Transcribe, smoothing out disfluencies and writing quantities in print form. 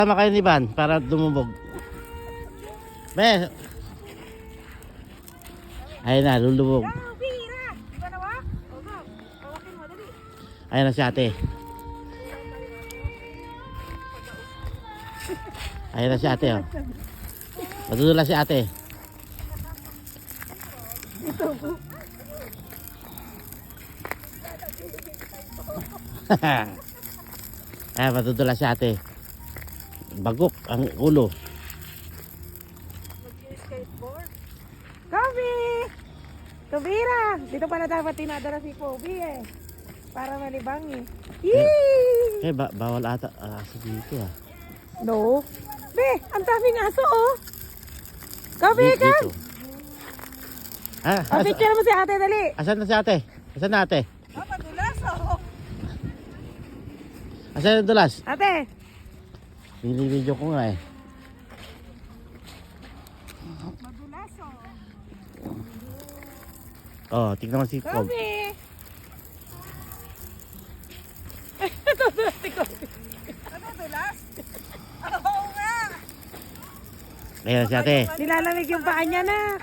Tama kayo ni Van para dumubog. Be. Ayun na, lulubog. Ayun na si ate. Ayun na si ate, oh. Matutula si ate. Ayan, matutula si ate. Bagok ang ulo. Kobe! Tubira! Dito pala dapat tinadala si Kobe eh. Para malibang eh. Yee! Bawal ata aso dito ah. No. Be, ang daming aso oh. Kobe, kan! Ah, Picture mo si ate, dali. asan na si ate? Asan na ate? Madulas oh. Asan na dulas? Ate! Binibidyo ko nga eh. Madulas oh. Oh, tignan mo si Cob. Kobe! Nadulas si Kobe. Nadulas? Oo nga. Ayan si ate. Nilalamig yung paa niya na.